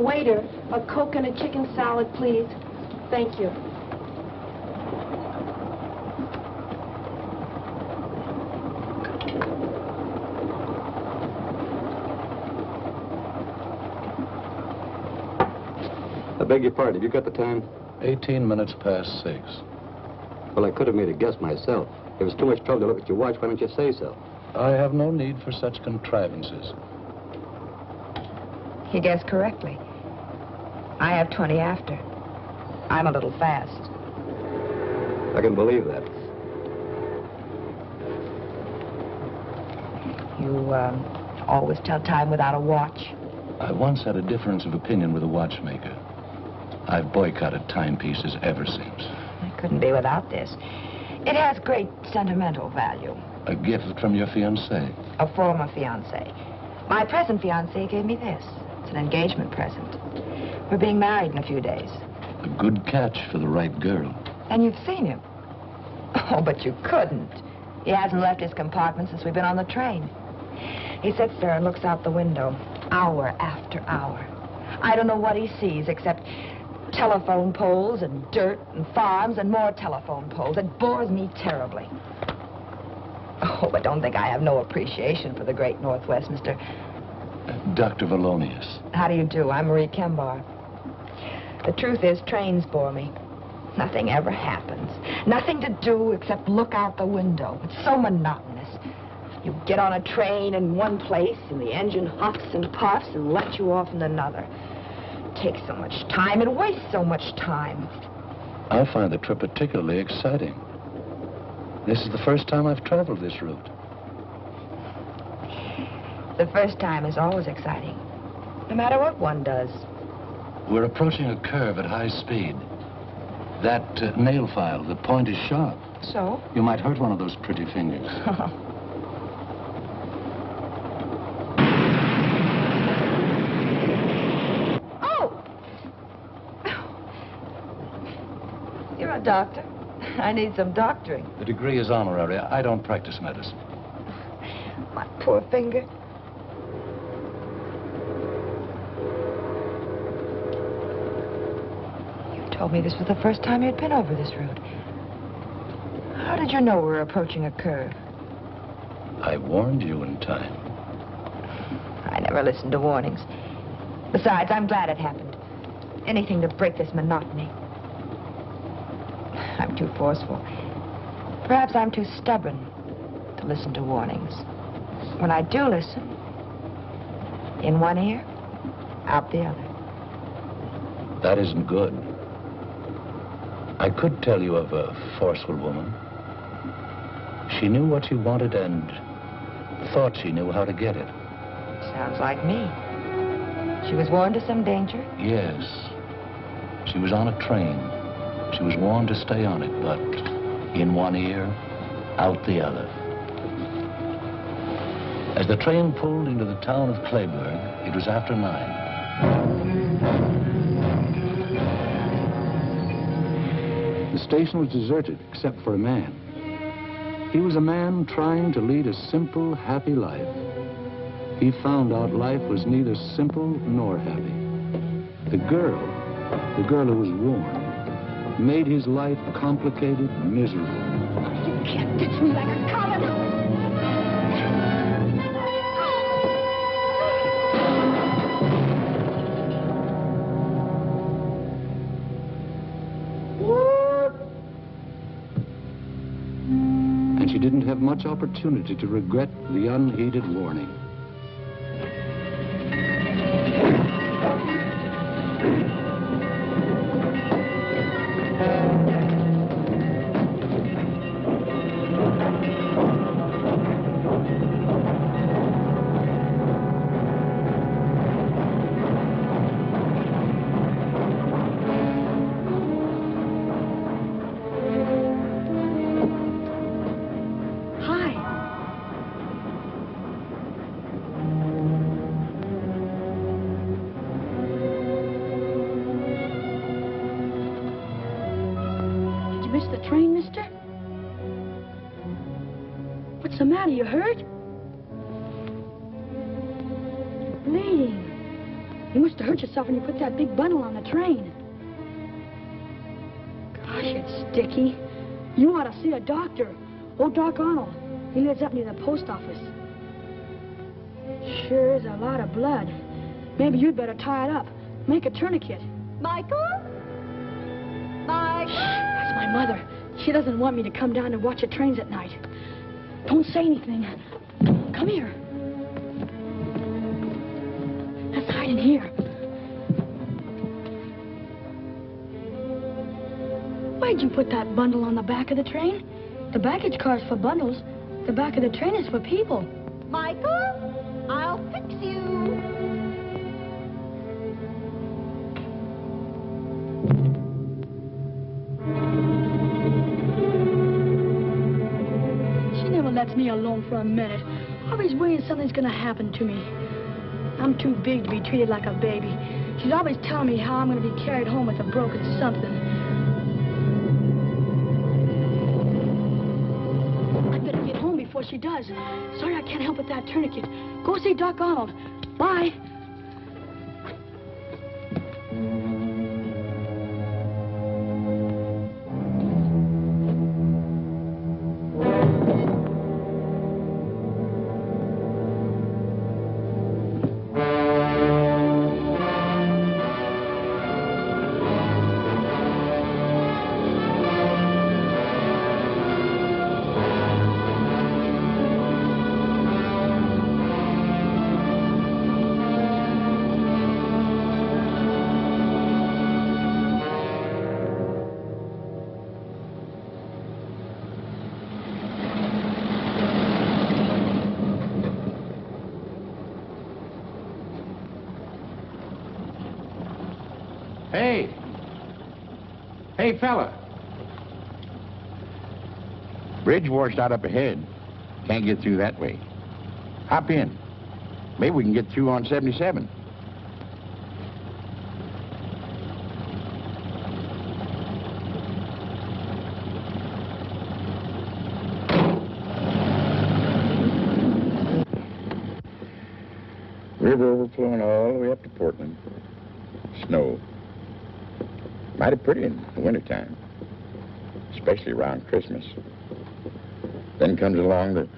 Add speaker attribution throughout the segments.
Speaker 1: waiter, a Coke and a chicken salad, please. Thank you.
Speaker 2: I beg your pardon, have you got the time?
Speaker 3: 18 minutes past 6.
Speaker 2: Well, I could have made a guess myself. If it's too much trouble to look at your watch, why don't you say so?
Speaker 3: I have no need for such contrivances.
Speaker 4: He guessed correctly. I have 20 after. I'm a little fast.
Speaker 2: I can believe that.
Speaker 4: You, always tell time without a watch?
Speaker 3: I once had a difference of opinion with a watchmaker. I've boycotted timepieces ever since.
Speaker 4: I couldn't be without this. It has great sentimental value.
Speaker 3: A gift from your fiancé.
Speaker 4: A former fiancé. My present fiancé gave me this. It's an engagement present. We're being married in a few days.
Speaker 3: A good catch for the right girl.
Speaker 4: And you've seen him. Oh, but you couldn't. He hasn't left his compartment since we've been on the train. He sits there and looks out the window, hour after hour. I don't know what he sees except telephone poles and dirt and farms and more telephone poles. It bores me terribly. Oh, but don't think I have no appreciation for the great Northwest, Mr.
Speaker 3: Dr. Valonius.
Speaker 4: How do you do? I'm Marie Kembar. The truth is, trains bore me. Nothing ever happens. Nothing to do except look out the window. It's so monotonous. You get on a train in one place, and the engine huffs and puffs and lets you off in another. It takes so much time. It wastes so much time.
Speaker 3: I find the trip particularly exciting. This is the first time I've traveled this route.
Speaker 4: The first time is always exciting, no matter what one does.
Speaker 3: We're approaching a curve at high speed. That nail file, the point is sharp.
Speaker 4: So?
Speaker 3: You might hurt one of those pretty fingers.
Speaker 4: Oh! You're a doctor. I need some doctoring.
Speaker 3: The degree is honorary. I don't practice medicine.
Speaker 4: My poor finger. You told me this was the first time you'd been over this route. How did you know we were approaching a curve?
Speaker 3: I warned you in time.
Speaker 4: I never listened to warnings. Besides, I'm glad it happened. Anything to break this monotony. I'm too forceful. Perhaps I'm too stubborn to listen to warnings. When I do listen, in one ear, out the other.
Speaker 3: That isn't good. I could tell you of a forceful woman. She knew what she wanted and thought she knew how to get it.
Speaker 4: Sounds like me. She was warned of some danger?
Speaker 3: Yes. She was on a train. She was warned to stay on it, but in one ear, out the other. As the train pulled into the town of Clayburgh, it was after 9. The station was deserted, except for a man. He was a man trying to lead a simple, happy life. He found out life was neither simple nor happy. The girl who was warned, made his life complicated, miserable.
Speaker 4: You can't ditch me like a common.
Speaker 3: And she didn't have much opportunity to regret the unheeded warning.
Speaker 1: the matter? You hurt? You're bleeding.
Speaker 5: You must have hurt yourself when you put that big bundle on the train. Gosh, it's sticky. You ought to see a doctor. Old Doc Arnold. He lives up near the post office. Sure is a lot of blood. Maybe you'd better tie it up. Make a tourniquet.
Speaker 6: Michael? Michael?
Speaker 5: That's my mother. She doesn't want me to come down and watch the trains at night. Don't say anything. Come here. Let's hide in here. Why'd you put that bundle on the back of the train? The baggage car's for bundles. The back of the train is for people.
Speaker 6: Michael? I'll fix you.
Speaker 5: She never lets me alone for a minute. Always worrying something's gonna happen to me. I'm too big to be treated like a baby. She's always telling me how I'm gonna be carried home with a broken something. I better get home before she does. Sorry I can't help with that tourniquet. Go see Doc Arnold. Bye.
Speaker 7: Hey! Hey, fella! Bridge washed out up ahead. Can't get through that way. Hop in. Maybe we can get through on 77. River overflowing all the way up to Portland. Snow. Mighty pretty in the wintertime, especially around Christmas. Then comes along the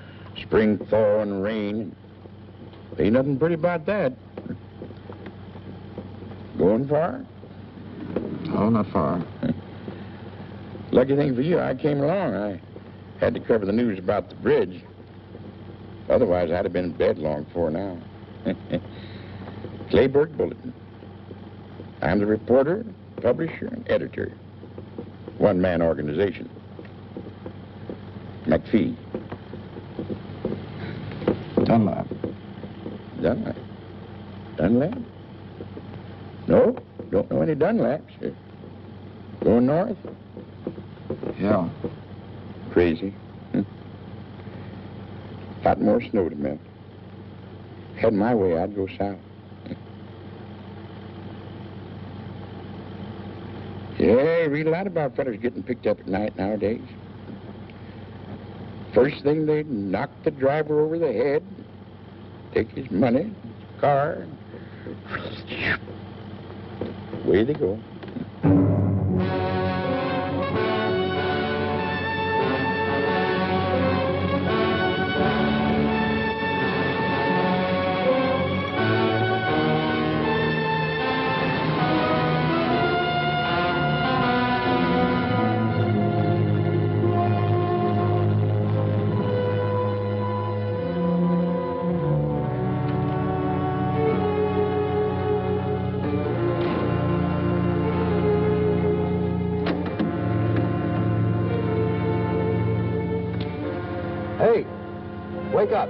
Speaker 7: spring thaw and rain. Ain't nothing pretty about that. Going far? Oh, not far. Lucky thing for you, I came along. I had to cover the news about the bridge. Otherwise, I'd have been in bed long before now. Clayburg Bulletin. I'm the reporter, publisher, and editor. One-man organization. McPhee. Dunlap. Dunlap? Dunlap? No, don't know any Dunlaps. Going north? Yeah. Crazy. Lot more snow to melt. Had my way, I'd go south. Yeah, you read a lot about fellas getting picked up at night nowadays. First thing, they knock the driver over the head, take his money, his car, away they go.
Speaker 2: Hey, wake up.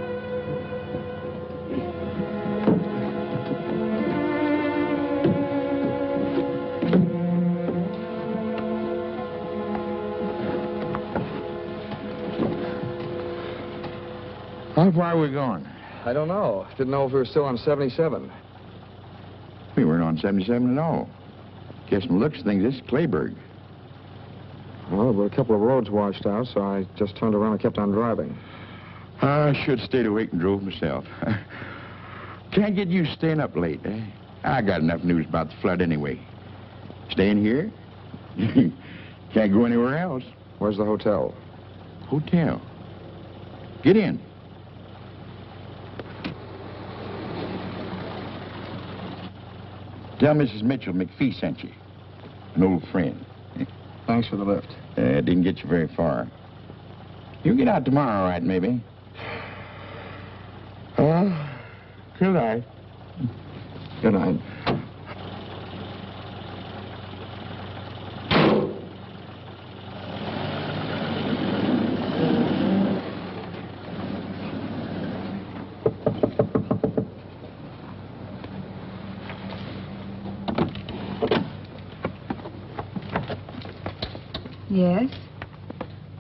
Speaker 7: How far are we going?
Speaker 8: I don't know. Didn't know if we were still on 77.
Speaker 7: We weren't on 77 at all. Guess from the looks of things, this is Clayburg.
Speaker 8: Well, there were a couple of roads washed out, so I just turned around and kept on driving.
Speaker 7: I should have stayed awake and drove myself. Can't get used to staying up late, eh? I got enough news about the flood anyway. Staying here? Can't go anywhere else.
Speaker 8: Where's the hotel?
Speaker 7: Hotel. Get in. Tell Mrs. Mitchell McPhee sent you. An old friend.
Speaker 8: Thanks for the lift.
Speaker 7: Didn't get you very far. You'll get out tomorrow, all right, maybe? Good night.
Speaker 8: Good night.
Speaker 4: Yes?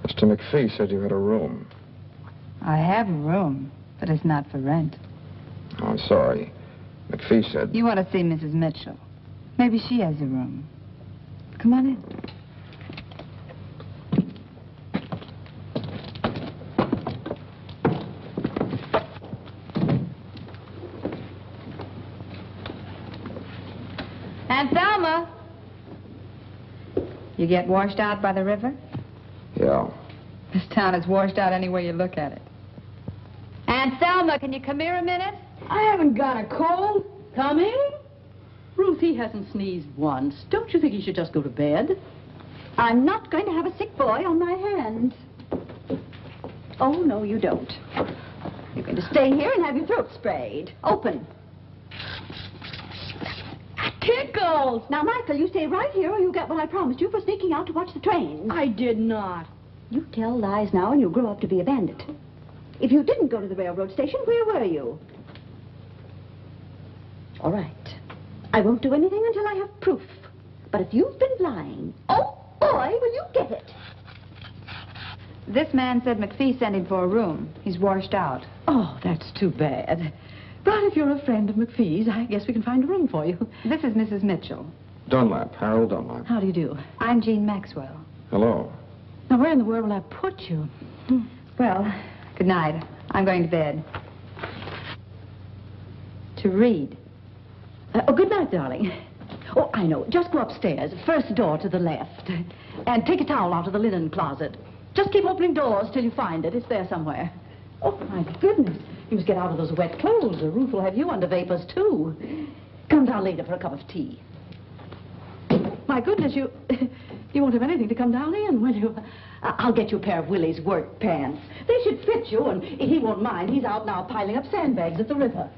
Speaker 8: Mr. McPhee said you had a room.
Speaker 4: I have a room, but it's not for rent.
Speaker 8: Oh, I'm sorry. McPhee said...
Speaker 4: You want to see Mrs. Mitchell. Maybe she has a room. Come on in. Aunt Thelma! You get washed out by the river?
Speaker 8: Yeah.
Speaker 4: This town is washed out any way you look at it. Aunt Thelma, can you come here a minute?
Speaker 9: I haven't got a cold. Coming? Ruth, he hasn't sneezed once. Don't you think he should just go to bed?
Speaker 6: I'm not going to have a sick boy on my hands. Oh, no, you don't. You're going to stay here and have your throat sprayed. Open.
Speaker 9: Tickles!
Speaker 6: Now, Michael, you stay right here or you'll get what I promised you for sneaking out to watch the trains.
Speaker 9: I did not.
Speaker 6: You tell lies now and you'll grow up to be a bandit. If you didn't go to the railroad station, where were you? All right. I won't do anything until I have proof. But if you've been lying, oh, boy, will you get it.
Speaker 4: This man said McPhee sent him for a room. He's washed out.
Speaker 9: Oh, that's too bad. But if you're a friend of McPhee's, I guess we can find a room for you.
Speaker 4: This is Mrs. Mitchell.
Speaker 8: Dunlap, Harold Dunlap.
Speaker 9: How do you do?
Speaker 4: I'm Jean Maxwell.
Speaker 8: Hello.
Speaker 9: Now, where in the world will I put you?
Speaker 4: Well, good night. I'm going to bed. To read.
Speaker 9: Oh, good night, darling. Oh, I know. Just go upstairs, first door to the left. And take a towel out of the linen closet. Just keep opening doors till you find it. It's there somewhere. Oh, my goodness. You must get out of those wet clothes. The roof will have you under vapors, too. Come down later for a cup of tea. My goodness, you won't have anything to come down in, will you? I'll get you a pair of Willie's work pants. They should fit you, and he won't mind. He's out now piling up sandbags at the river.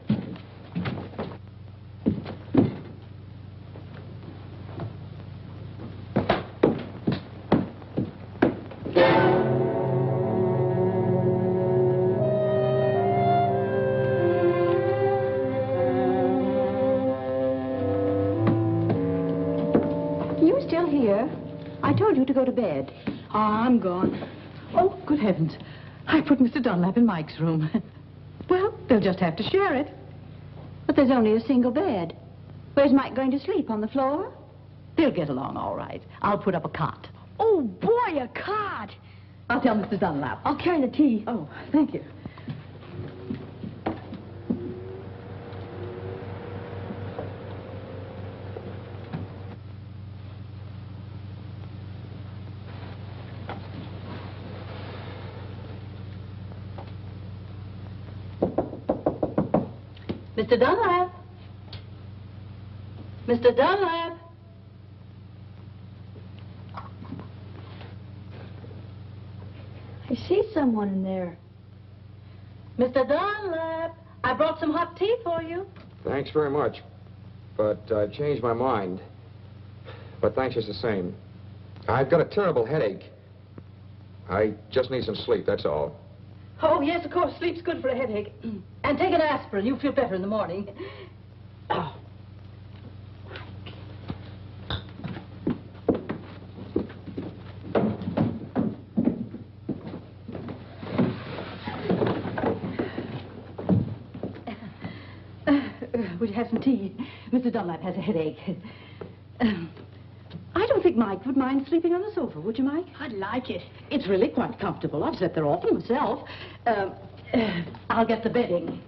Speaker 6: I told you to go to bed.
Speaker 9: Oh, I'm gone. Oh, good heavens. I put Mr. Dunlap in Mike's room. Well, they'll just have to share it.
Speaker 6: But there's only a single bed. Where's Mike going to sleep, on the floor?
Speaker 9: They'll get along all right. I'll put up a cot.
Speaker 5: Oh, boy, a cot.
Speaker 9: I'll tell Mr. Dunlap.
Speaker 5: I'll carry the tea.
Speaker 9: Oh, thank you. Mr. Dunlap? Mr. Dunlap?
Speaker 5: I see someone in there.
Speaker 9: Mr. Dunlap, I brought some hot tea for you.
Speaker 8: Thanks very much. But I've changed my mind. But thanks just the same. I've got a terrible headache. I just need some sleep, that's all.
Speaker 9: Oh, yes, of course. Sleep's good for a headache. And take an aspirin. You'll feel better in the morning. Oh. Would you have some tea? Mr. Dunlap has a headache. I don't think Mike would mind sleeping on the sofa, would you, Mike?
Speaker 5: I'd like it.
Speaker 9: It's really quite comfortable. I've slept there often myself. I'll get the bedding.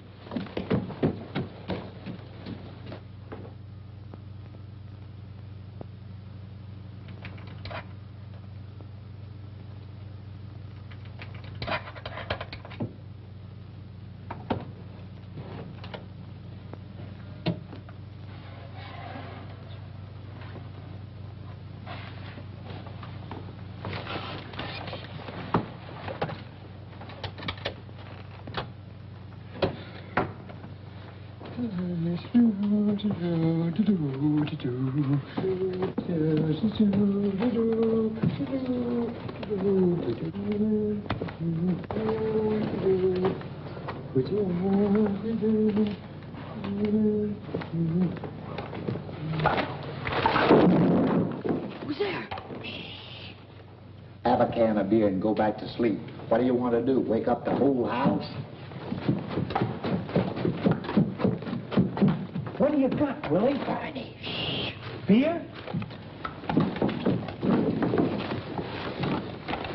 Speaker 5: Who's there?
Speaker 10: Have a can of beer and go back to sleep. What do you want to do? Wake up the whole house? What do you got, Willie? Barney. Shh. Beer?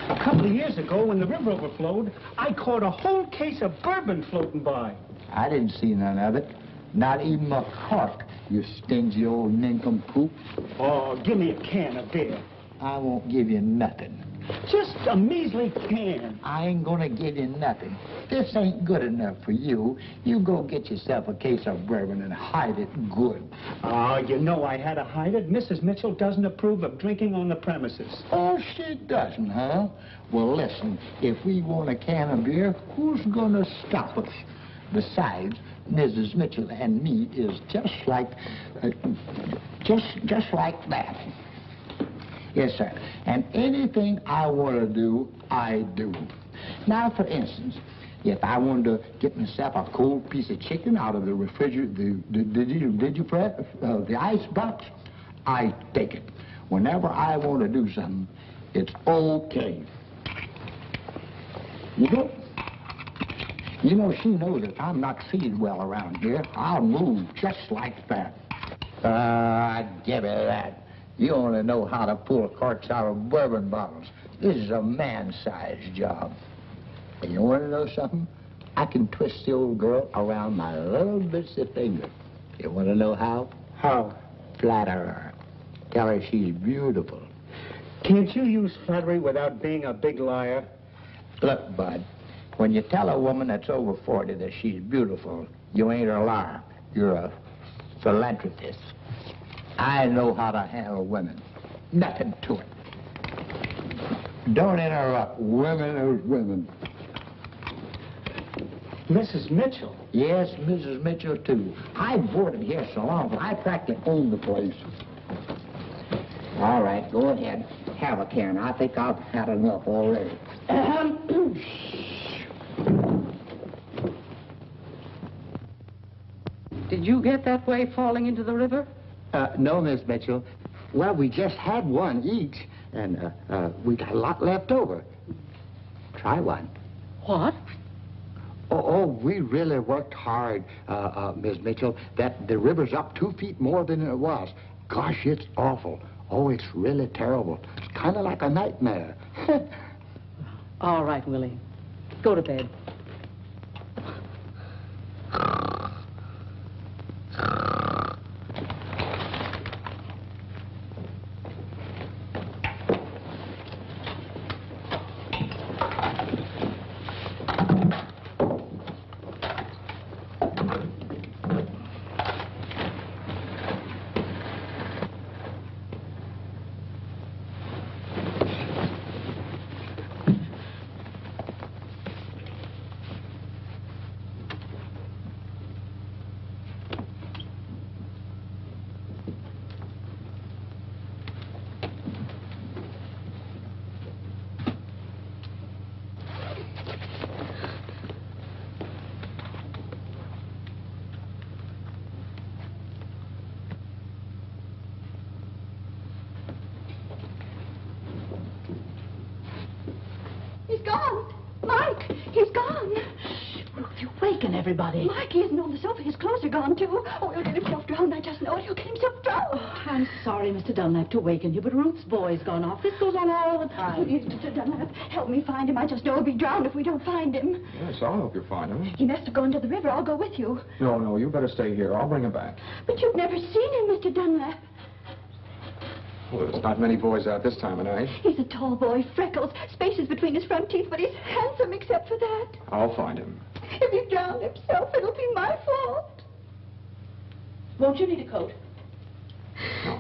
Speaker 11: A couple of years ago, when the river overflowed, I caught a whole case of bourbon floating by.
Speaker 10: I didn't see none of it. Not even a cork, you stingy old nincompoop.
Speaker 11: Oh, give me a can of beer.
Speaker 10: I won't give you nothing.
Speaker 11: Just a measly can.
Speaker 10: I ain't gonna give you nothing. This ain't good enough for you. You go get yourself a case of bourbon and hide it good.
Speaker 11: Oh, you know I had to hide it. Mrs. Mitchell doesn't approve of drinking on the premises.
Speaker 10: Oh, she doesn't, huh? Well, listen, if we want a can of beer, who's gonna stop us? Besides, Mrs. Mitchell and me is just like that. Yes, sir. And anything I want to do, I do. Now, for instance, if I wanted to get myself a cold piece of chicken out of the refrigerator, the ice box, I take it. Whenever I want to do something, it's okay. You know, she knows if I'm not treated well around here, I'll move just like that. Give it that. You only know how to pull corks out of bourbon bottles. This is a man-sized job. And you want to know something? I can twist the old girl around my little bitsy finger. You want to know how?
Speaker 11: How?
Speaker 10: Flatter her. Tell her she's beautiful.
Speaker 11: Can't you use flattery without being a big liar?
Speaker 10: Look, Bud, when you tell a woman that's over 40 that she's beautiful, you ain't a liar. You're a philanthropist. I know how to handle women. Nothing to it. Don't interrupt. Women are women.
Speaker 11: Mrs. Mitchell?
Speaker 10: Yes, Mrs. Mitchell, too. I've boarded here so long, but I practically own the place. All right, go ahead. Have a can. I think I've had enough already.
Speaker 9: Did you get that way falling into the river?
Speaker 10: No, Miss Mitchell. Well, we just had one each, and we got a lot left over. Try one.
Speaker 9: What?
Speaker 10: Oh, we really worked hard, Miss Mitchell. That the river's up 2 feet more than it was. Gosh, it's awful. Oh, it's really terrible. It's kind of like a nightmare.
Speaker 9: All right, Willie. Go to bed.
Speaker 6: He's gone. Mike, he's gone.
Speaker 9: Ruth, you waken everybody.
Speaker 6: Mike, he isn't on the sofa. His clothes are gone, too. Oh, he'll get himself drowned. I just know it. He'll get himself drowned.
Speaker 9: Oh, I'm sorry, Mr. Dunlap, to waken you, but Ruth's boy's gone off. This goes on all the time.
Speaker 6: Please, Mr. Dunlap, help me find him. I just know he'll be drowned if we don't find him.
Speaker 8: Yes, I'll help you find him.
Speaker 6: He must have gone to the river. I'll go with you.
Speaker 8: No, you better stay here. I'll bring him back.
Speaker 6: But you've never seen him, Mr. Dunlap.
Speaker 8: Well, there's not many boys out this time of night.
Speaker 6: He's a tall boy, freckles, spaces between his front teeth, but he's handsome except for that.
Speaker 8: I'll find him.
Speaker 6: If he drowned himself, it'll be my fault.
Speaker 9: Won't you need a coat?
Speaker 8: No.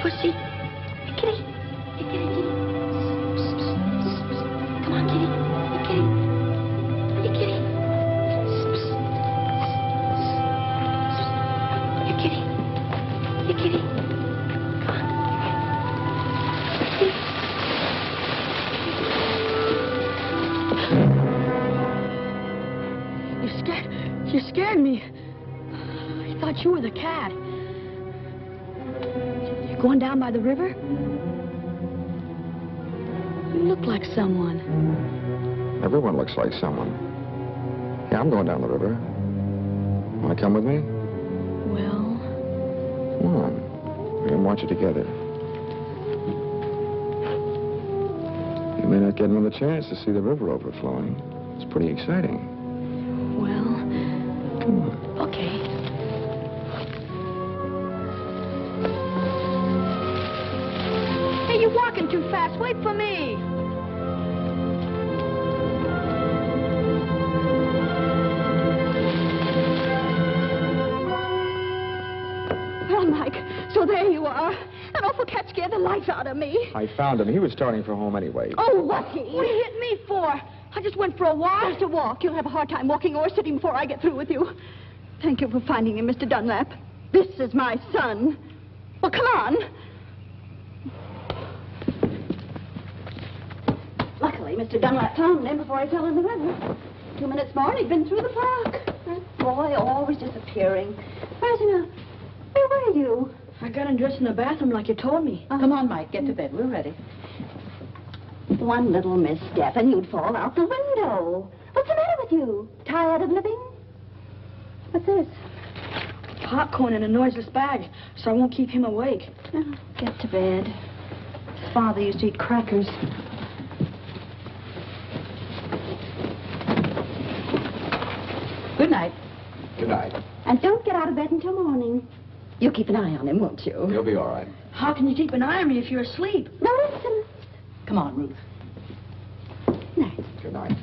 Speaker 5: pussy. Hey, kitty. Hey, kitty, kitty. Psst, psst, psst, psst. Come on, kitty. Hey, kitty. Hey, kitty. Psst, psst, psst, psst. Hey, kitty. Hey, kitty. Come on. You scared me. I thought you were the cat. You going down by the river? You look like someone.
Speaker 8: Everyone looks like someone. Yeah, I'm going down the river. Want to come with me?
Speaker 5: Well...
Speaker 8: Come on. We can watch it together. You may not get another chance to see the river overflowing. It's pretty exciting.
Speaker 5: Well...
Speaker 8: Come on.
Speaker 5: Okay. Hey, you're walking too fast. Wait for me.
Speaker 6: Well, Mike, so there you are. That awful cat scared the life out of me.
Speaker 8: I found him. He was starting for home anyway.
Speaker 6: Oh, was he?
Speaker 5: What do you hit me for? I just went for a walk.
Speaker 6: Just a walk. You'll have a hard time walking or sitting before I get through with you. Thank you for finding him, Mr. Dunlap. This is my son. Well, come on. Luckily, Mr. Dunlap found him before he fell in the river. 2 minutes more and he'd been through the park. That boy always disappearing. Where's he now? Where were you?
Speaker 5: I got undressed in the bathroom like you told me.
Speaker 9: Come on, Mike, get to bed. We're ready.
Speaker 6: One little misstep and you'd fall out the window. What's the matter with you? Tired of living? What's this?
Speaker 5: Popcorn in a noiseless bag, so I won't keep him awake.
Speaker 6: Oh, get to bed. His father used to eat crackers.
Speaker 9: Good night.
Speaker 8: Good night.
Speaker 6: And don't get out of bed until morning. You keep an eye on him, won't you?
Speaker 8: You'll be all right.
Speaker 5: How can you keep an eye on me if you're asleep?
Speaker 6: No, listen.
Speaker 9: Come on, Ruth.
Speaker 6: Night.
Speaker 8: Good night.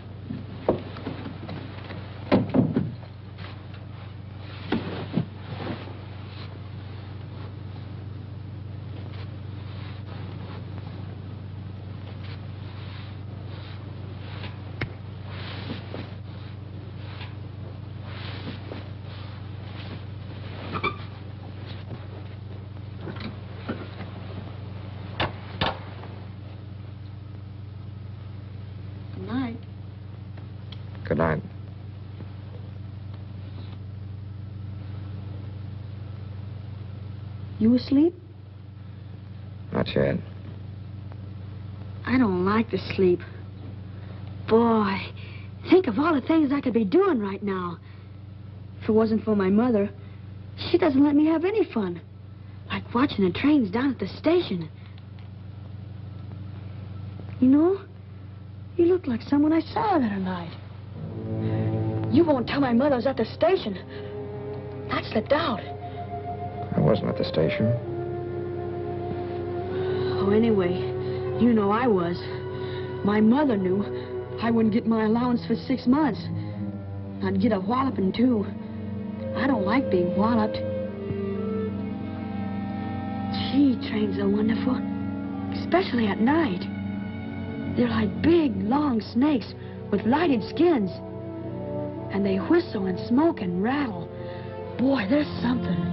Speaker 8: Good night.
Speaker 5: You asleep?
Speaker 8: Not yet.
Speaker 5: I don't like to sleep. Boy, think of all the things I could be doing right now. If it wasn't for my mother, she doesn't let me have any fun. Like watching the trains down at the station. You know, you look like someone I saw the other night. You won't tell my mother I was at the station. That slipped out.
Speaker 8: I wasn't at the station.
Speaker 5: Oh, anyway, you know I was. My mother knew I wouldn't get my allowance for 6 months. I'd get a walloping, too. I don't like being walloped. Gee, trains are wonderful. Especially at night. They're like big, long snakes with lighted skins. And they whistle and smoke and rattle. Boy, there's something.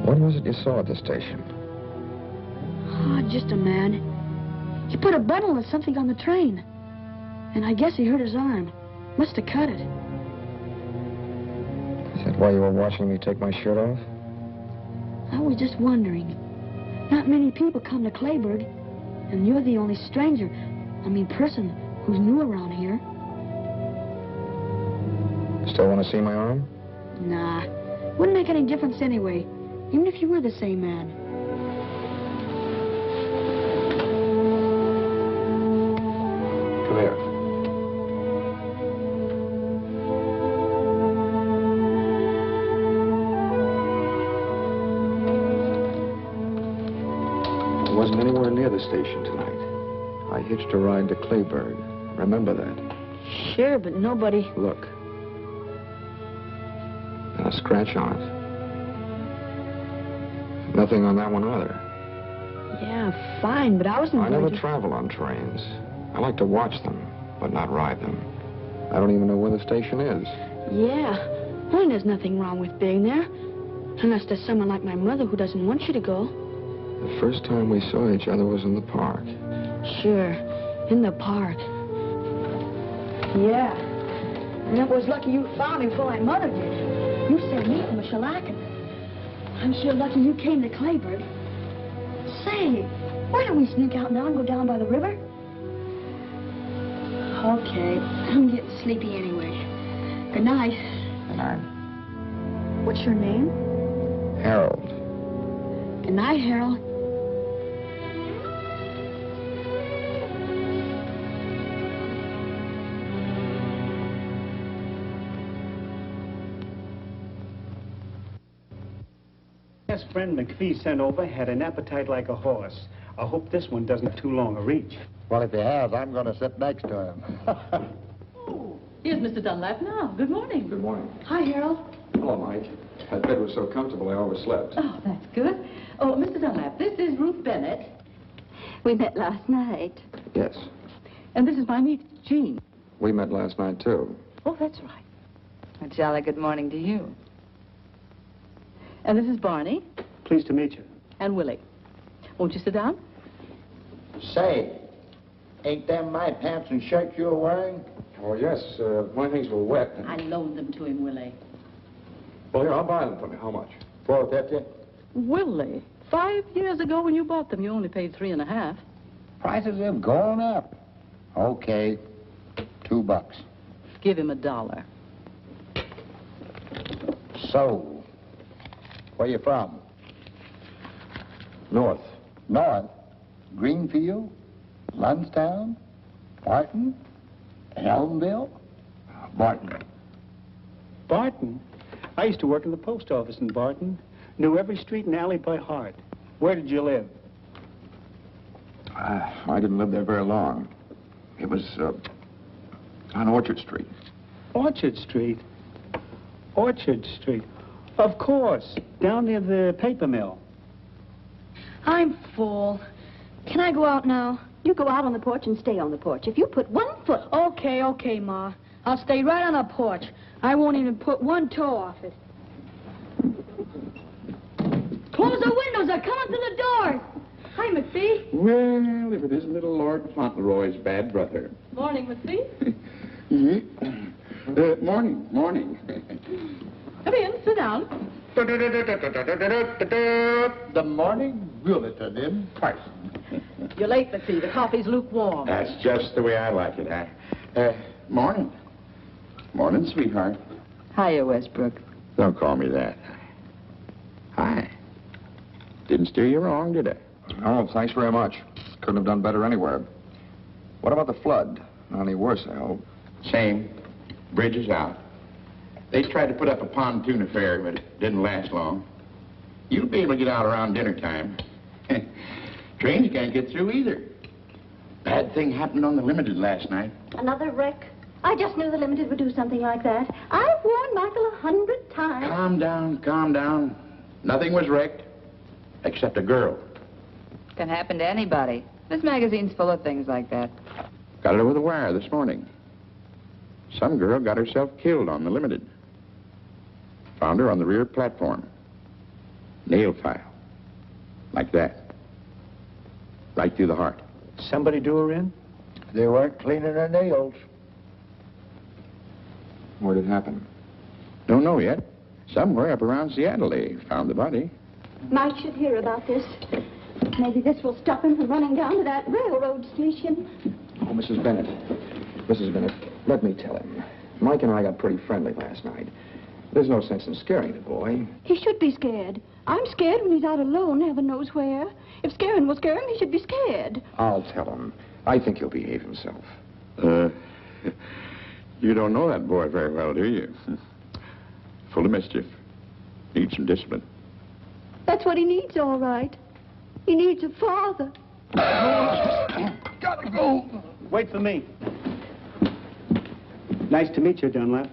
Speaker 8: What was it you saw at the station?
Speaker 5: Oh, just a man. He put a bundle of something on the train. And I guess he hurt his arm. Must have cut it.
Speaker 8: Is that why you were watching me take my shirt off?
Speaker 5: I was just wondering. Not many people come to Clayburg. And you're the only stranger, person who's new around here.
Speaker 8: Still want to see my arm?
Speaker 5: Nah. Wouldn't make any difference anyway. Even if you were the same man.
Speaker 8: Come here. I wasn't anywhere near the station tonight. I hitched a ride to Clayburg. Remember that?
Speaker 5: Sure, but nobody...
Speaker 8: Look. And a scratch on it. Nothing on that one either.
Speaker 5: Yeah, fine, but I wasn't
Speaker 8: I
Speaker 5: going
Speaker 8: never
Speaker 5: to...
Speaker 8: travel on trains. I like to watch them, but not ride them. I don't even know where the station is.
Speaker 5: Yeah. Well, there's nothing wrong with being there. Unless there's someone like my mother who doesn't want you to go.
Speaker 8: The first time we saw each other was in the park.
Speaker 5: Sure, in the park. Yeah. And it was lucky you found me before my mother did. You saved me from a shellacking. I'm sure lucky you came to Clayburg. Say, why don't we sneak out now and go down by the river? Okay, I'm getting sleepy anyway. Good night.
Speaker 8: Good night.
Speaker 5: What's your name?
Speaker 8: Harold.
Speaker 5: Good night, Harold.
Speaker 11: Best friend McPhee sent over had an appetite like a horse. I hope this one doesn't have too long a reach.
Speaker 10: Well, if he has, I'm going to sit next to him.
Speaker 9: Oh, here's Mr. Dunlap now. Good morning.
Speaker 8: Good morning.
Speaker 5: Hi, Harold.
Speaker 8: Hello, Mike. That bed was so comfortable I overslept.
Speaker 9: Oh, that's good. Oh, Mr. Dunlap, this is Ruth Bennett.
Speaker 6: We met last night.
Speaker 8: Yes.
Speaker 9: And this is my niece, Jean.
Speaker 8: We met last night, too.
Speaker 9: Oh, that's right.
Speaker 4: A jolly good morning to you.
Speaker 9: And this is Barney
Speaker 11: Pleased to meet you.
Speaker 9: and Willie. Won't you sit down?
Speaker 10: Say, ain't them my pants and shirt you're wearing?
Speaker 8: Oh, yes. My things were wet.
Speaker 9: I loaned them to him, Willie.
Speaker 8: Well, here, I'll buy them for me. How much?
Speaker 10: $4.50.
Speaker 9: Willie, 5 years ago when you bought them, you only paid $3.50.
Speaker 10: Prices have gone up. Okay, $2.
Speaker 9: Give him $1.
Speaker 10: So, where you from?
Speaker 8: North.
Speaker 10: North? Greenfield? Lunstown? Barton? Elmville?
Speaker 8: Barton.
Speaker 11: Barton? I used to work in the post office in Barton. Knew every street and alley by heart. Where did you live?
Speaker 8: I didn't live there very long. It was on Orchard Street.
Speaker 11: Orchard Street. Orchard Street. Of course. Down near the paper mill.
Speaker 5: I'm full. Can I go out now?
Speaker 6: You go out on the porch and stay on the porch. If you put 1 foot...
Speaker 5: Okay, Ma. I'll stay right on the porch. I won't even put one toe off it. Close the windows. They're coming through the door. Hi, McPhee.
Speaker 7: Well, if it isn't little Lord Fauntleroy's bad brother.
Speaker 5: Morning, McPhee.
Speaker 7: Morning.
Speaker 9: Come in, sit down.
Speaker 10: The morning bulletin in person.
Speaker 9: You're late, McPhee. The coffee's lukewarm.
Speaker 7: That's just the way I like it, huh? Morning. Morning, sweetheart.
Speaker 4: Hiya, Westbrook.
Speaker 7: Don't call me that. Hi. Didn't steer you wrong, did I?
Speaker 8: Oh, thanks very much. Couldn't have done better anywhere. What about the flood? Not any worse, I hope.
Speaker 7: Same. Bridge is out. They tried to put up a pontoon affair, but it didn't last long. You'll be able to get out around dinner time. Trains can't get through either. Bad thing happened on the Limited last night.
Speaker 6: Another wreck? I just knew the Limited would do something like that. I've warned Michael 100 times.
Speaker 7: Calm down. Nothing was wrecked, except a girl.
Speaker 4: Can happen to anybody. This magazine's full of things like that.
Speaker 7: Got it over the wire this morning. Some girl got herself killed on the Limited. Found her on the rear platform. Nail file. Like that. Right through the heart.
Speaker 11: Somebody do her in?
Speaker 10: They weren't cleaning their nails.
Speaker 8: Where'd it happen?
Speaker 7: Don't know yet. Somewhere up around Seattle they found the body.
Speaker 6: Mike should hear about this. Maybe this will stop him from running down to that railroad station.
Speaker 8: Oh, Mrs. Bennett. Mrs. Bennett, let me tell him. Mike and I got pretty friendly last night. There's no sense in scaring the boy.
Speaker 6: He should be scared. I'm scared when he's out alone, heaven knows where. If scaring will scare him, he should be scared.
Speaker 8: I'll tell him. I think he'll behave himself.
Speaker 7: You don't know that boy very well, do you? Full of mischief. Needs some discipline.
Speaker 6: That's what he needs, all right. He needs a father.
Speaker 10: Gotta go.
Speaker 11: Wait for me. Nice to meet you, Dunlap.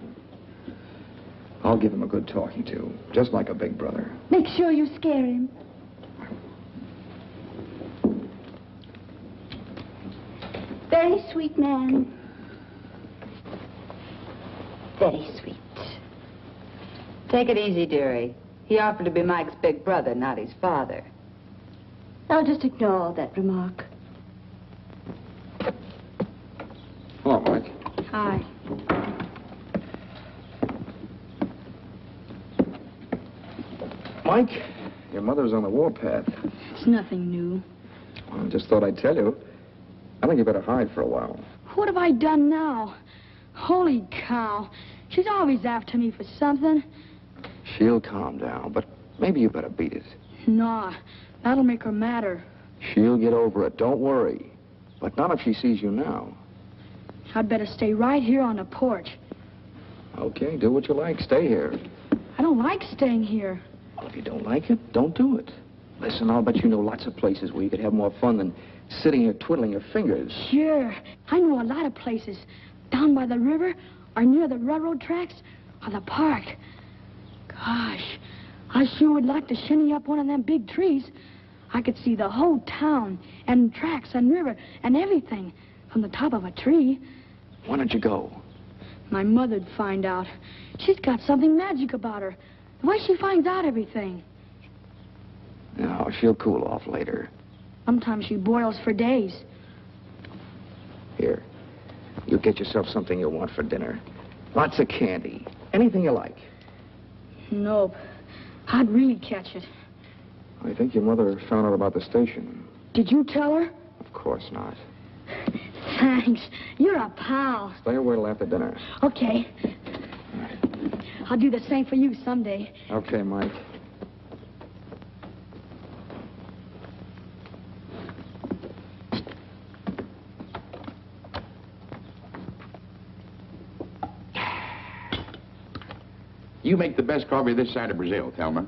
Speaker 8: I'll give him a good talking to, just like a big brother.
Speaker 6: Make sure you scare him.
Speaker 5: Very sweet man.
Speaker 4: Very sweet. Take it easy, dearie. He offered to be Mike's big brother, not his father.
Speaker 5: I'll just ignore that remark.
Speaker 8: Hello, Mike.
Speaker 5: Hi.
Speaker 8: Mike, your mother's on the warpath.
Speaker 5: It's nothing new.
Speaker 8: Well, I just thought I'd tell you. I think you better hide for a while.
Speaker 5: What have I done now? Holy cow. She's always after me for something.
Speaker 8: She'll calm down, but maybe you better beat it.
Speaker 5: Nah, that'll make her madder.
Speaker 8: She'll get over it, don't worry. But not if she sees you now.
Speaker 5: I'd better stay right here on the porch.
Speaker 8: Okay, do what you like. Stay here.
Speaker 5: I don't like staying here.
Speaker 8: Well, if you don't like it, don't do it. Listen, I'll bet you know lots of places where you could have more fun than sitting here twiddling your fingers.
Speaker 5: Sure. I know a lot of places. Down by the river, or near the railroad tracks, or the park. Gosh, I sure would like to shinny up one of them big trees. I could see the whole town, and tracks, and river, and everything from the top of a tree.
Speaker 8: Why don't you go?
Speaker 5: My mother'd find out. She's got something magic about her. The way she finds out everything.
Speaker 8: No, she'll cool off later.
Speaker 5: Sometimes she boils for days.
Speaker 8: Here, you get yourself something you'll want for dinner. Lots of candy. Anything you like.
Speaker 5: Nope. I'd really catch it.
Speaker 8: I think your mother found out about the station.
Speaker 5: Did you tell her?
Speaker 8: Of course not.
Speaker 5: Thanks. You're a pal.
Speaker 8: Stay away till after dinner.
Speaker 5: Okay. I'll do the same for you someday.
Speaker 8: Okay, Mike.
Speaker 7: You make the best coffee this side of Brazil, Thelma.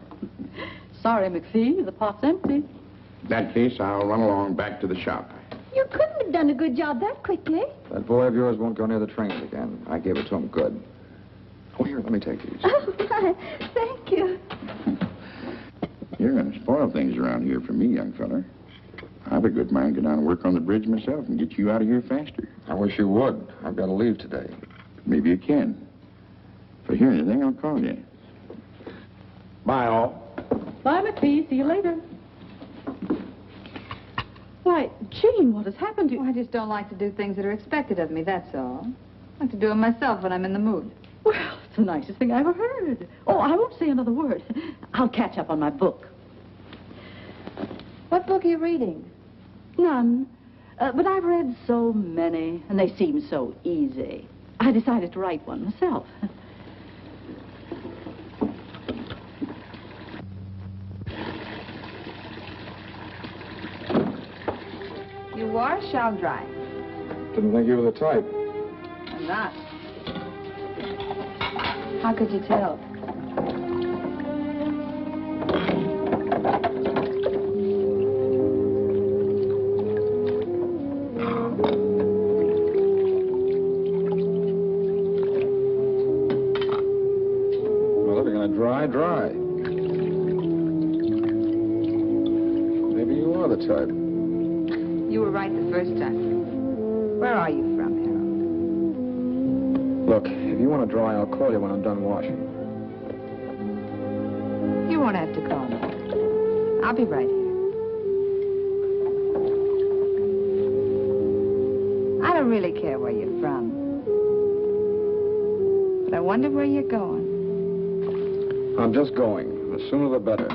Speaker 9: Sorry, McPhee, the pot's empty.
Speaker 7: In that case, I'll run along back to the shop.
Speaker 6: You couldn't have done a good job that quickly.
Speaker 8: That boy of yours won't go near the trains again. I gave it to him good. Oh, here, let me take these.
Speaker 6: Oh, my. Thank you.
Speaker 7: You're going to spoil things around here for me, young fella. I've a good mind to go down and work on the bridge myself and get you out of here faster.
Speaker 8: I wish you would. I've got to leave today.
Speaker 7: Maybe you can. If I hear anything, I'll call you. Bye, all.
Speaker 9: Bye, McPhee. See you later. Why, Jean, what has happened to you?
Speaker 4: I just don't like to do things that are expected of me, that's all. I like to do them myself when I'm in the mood.
Speaker 9: Well, it's the nicest thing I ever heard. Oh, I won't say another word. I'll catch up on my book.
Speaker 4: What book are you reading?
Speaker 9: None. But I've read so many, and they seem so easy. I decided to write one myself.
Speaker 4: You wash, I'll dry.
Speaker 8: Didn't think you were the type.
Speaker 4: I'm not. How could you tell?
Speaker 8: Well, if you're going to dry, dry. Maybe you are the type.
Speaker 4: You were right the first time. Where are you from, Harold?
Speaker 8: Look, if you want to dry, I'll call you when I'm done washing.
Speaker 4: You won't have to call me. I'll be right here. I don't really care where you're from. But I wonder where you're going.
Speaker 8: I'm just going. The sooner the better.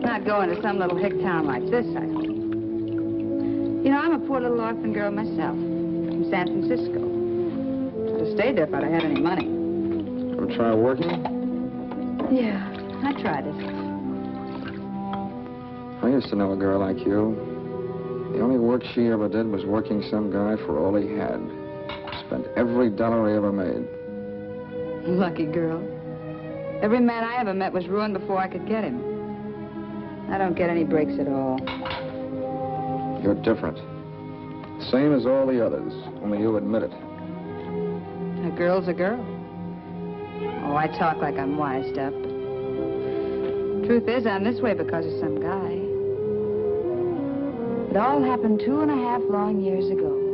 Speaker 4: Not going to some little hick town like this, I hope. You know, I'm a poor little orphan girl myself, from San Francisco. Should have stayed there if I'd have had any money.
Speaker 8: Ever try working?
Speaker 4: Yeah, I tried it.
Speaker 8: I used to know a girl like you. The only work she ever did was working some guy for all he had. Spent every dollar he ever made.
Speaker 4: Lucky girl. Every man I ever met was ruined before I could get him. I don't get any breaks at all.
Speaker 8: You're different. Same as all the others, only you admit it.
Speaker 4: A girl's a girl. Oh, I talk like I'm wised up. Truth is, I'm this way because of some guy. It all happened 2.5 long years ago.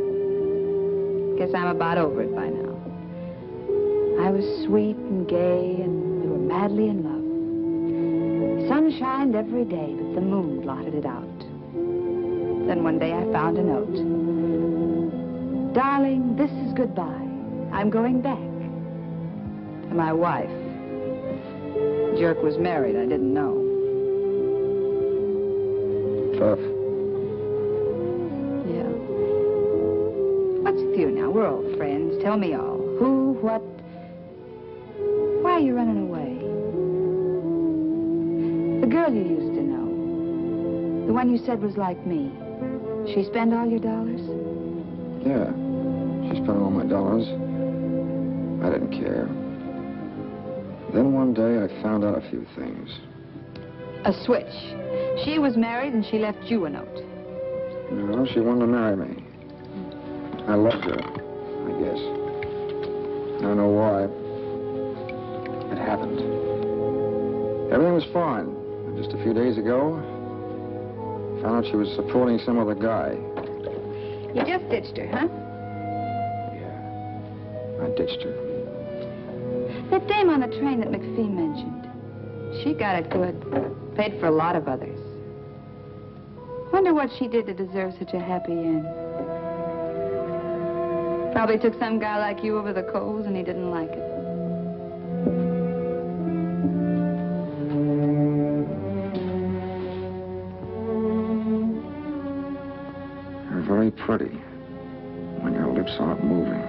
Speaker 4: Guess I'm about over it by now. I was sweet and gay, and we were madly in love. The sun shined every day, but the moon blotted it out. Then one day I found a note. Darling, this is goodbye. I'm going back. To my wife. The jerk was married. I didn't know.
Speaker 8: Tough.
Speaker 4: Yeah. What's with you now? We're old friends. Tell me all. Who, what? Why are you running away? The girl you used to know. The one you said was like me. She spend all your dollars?
Speaker 8: Yeah. She spent all my dollars. I didn't care. Then one day I found out a few things.
Speaker 4: A switch. She was married and she left you a note.
Speaker 8: No, she wanted to marry me. I loved her, I guess. I don't know why. It happened. Everything was fine. Just a few days ago, I found out she was supporting some other guy.
Speaker 4: You just ditched her, huh?
Speaker 8: Yeah. I ditched her.
Speaker 4: That dame on the train that McPhee mentioned. She got it good. Paid for a lot of others. Wonder what she did to deserve such a happy end. Probably took some guy like you over the coals and he didn't like it.
Speaker 8: You're very pretty when your lips aren't moving.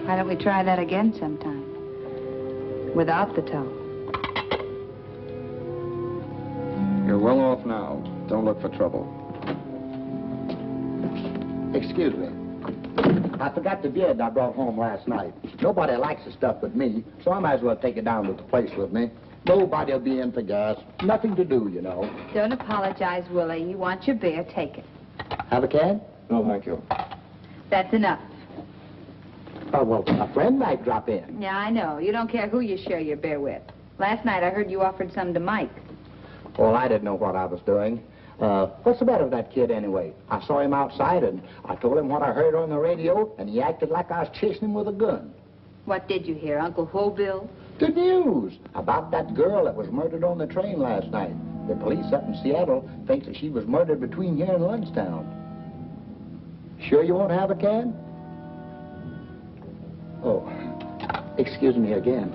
Speaker 4: Why don't we try that again sometime? Without the toe.
Speaker 8: You're well off now. Don't look for trouble.
Speaker 10: Excuse me. I forgot the beard I brought home last night. Nobody likes the stuff but me, so I might as well take it down to the place with me. Nobody'll be in for gas. Nothing to do, you know.
Speaker 4: Don't apologize, Willie. You want your beer, take it.
Speaker 10: Have a can?
Speaker 8: No, thank you.
Speaker 4: That's enough.
Speaker 10: Oh, well, a friend might drop in.
Speaker 4: Yeah, I know. You don't care who you share your beer with. Last night I heard you offered some to Mike.
Speaker 10: Well, I didn't know what I was doing. What's the matter with that kid anyway? I saw him outside and I told him what I heard on the radio and he acted like I was chasing him with a gun.
Speaker 4: What did you hear, Uncle Hobill?
Speaker 10: The news about that girl that was murdered on the train last night. The police up in Seattle think that she was murdered between here and Lundstown. Sure you won't have a can? Oh, excuse me again.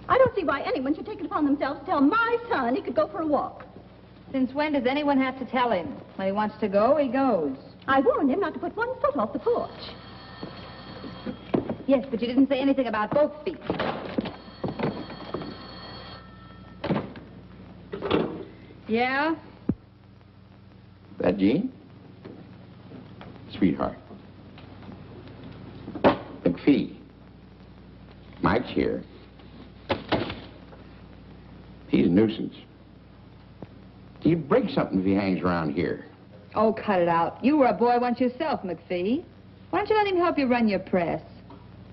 Speaker 6: I don't see why anyone should take it upon themselves to tell my son he could go for a walk.
Speaker 4: Since when does anyone have to tell him? When he wants to go, he goes.
Speaker 6: I warned him not to put one foot off the porch.
Speaker 4: Yes, but you didn't say anything about both feet. Yeah?
Speaker 7: That Jean? Sweetheart. McPhee. Mike's here. He's a nuisance. He'd break something if he hangs around here.
Speaker 4: Oh, cut it out. You were a boy once yourself, McPhee. Why don't you let him help you run your press?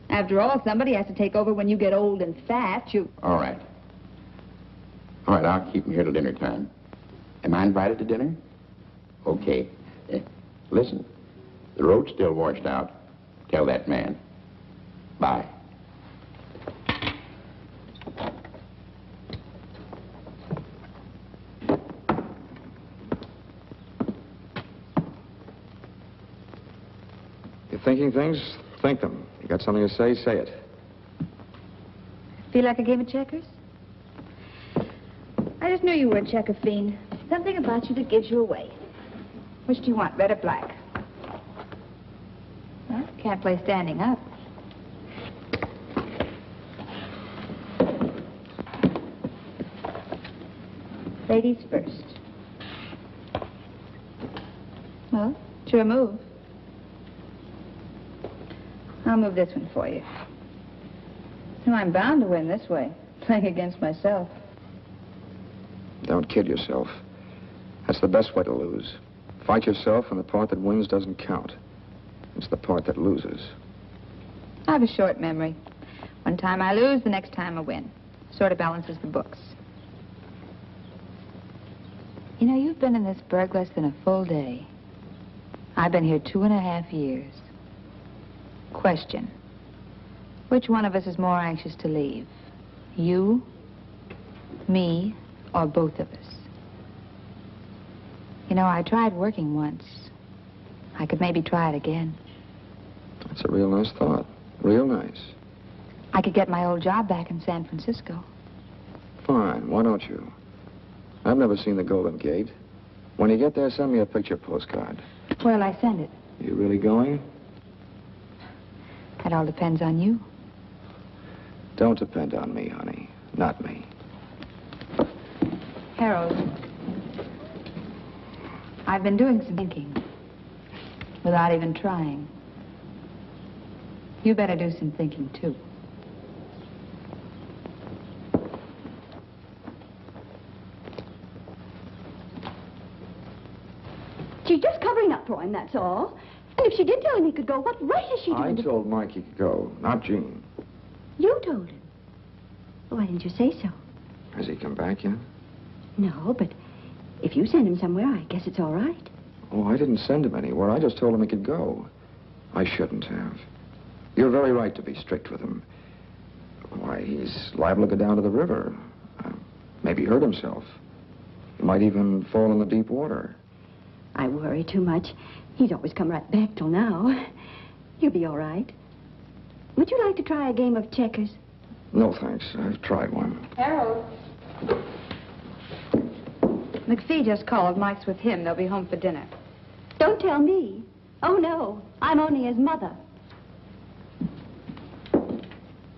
Speaker 4: After all, somebody has to take over when you get old and fat.
Speaker 7: All right. All right, I'll keep him here till dinner time. Am I invited to dinner? Okay. Listen, the road's still washed out. Tell that man. Bye.
Speaker 8: You're thinking things? Think them. You got something to say, say it.
Speaker 4: Feel like a game of checkers? I just knew you were a checker fiend. Something about you that gives you away. Which do you want, red or black? Well, can't play standing up. Ladies first. Well, it's your move. I'll move this one for you. No, I'm bound to win this way, playing against myself.
Speaker 8: Don't kid yourself. That's the best way to lose. Fight yourself, and the part that wins doesn't count. It's the part that loses.
Speaker 4: I have a short memory. One time I lose, the next time I win. Sort of balances the books. You know, you've been in this burg less than a full day. I've been here 2.5 years. Question. Which one of us is more anxious to leave? You, me, or both of us? You know, I tried working once. I could maybe try it again.
Speaker 8: That's a real nice thought. Real nice.
Speaker 4: I could get my old job back in San Francisco.
Speaker 8: Fine. Why don't you? I've never seen the Golden Gate. When you get there, send me a picture postcard.
Speaker 4: Where'll I send it?
Speaker 8: You really going?
Speaker 4: That all depends on you.
Speaker 8: Don't depend on me, honey. Not me.
Speaker 4: Harold, I've been doing some thinking without even trying. You better do some thinking, too.
Speaker 6: She's just covering up for him, that's all. And if she did tell him he could go, what right has she
Speaker 8: I
Speaker 6: to...
Speaker 8: told Mike he could go, not Jean.
Speaker 6: You told him. Why didn't you say so?
Speaker 8: Has he come back yet?
Speaker 6: No, but if you send him somewhere, I guess it's all right.
Speaker 8: Oh, I didn't send him anywhere. I just told him he could go. I shouldn't have. You're very right to be strict with him. Why, he's liable to go down to the river. Maybe hurt himself. He might even fall in the deep water.
Speaker 6: I worry too much. He's always come right back till now. You'll be all right. Would you like to try a game of checkers?
Speaker 8: No, thanks. I've tried one.
Speaker 4: Harold. McPhee just called. Mike's with him. They'll be home for dinner.
Speaker 6: Don't tell me. Oh, no. I'm only his mother.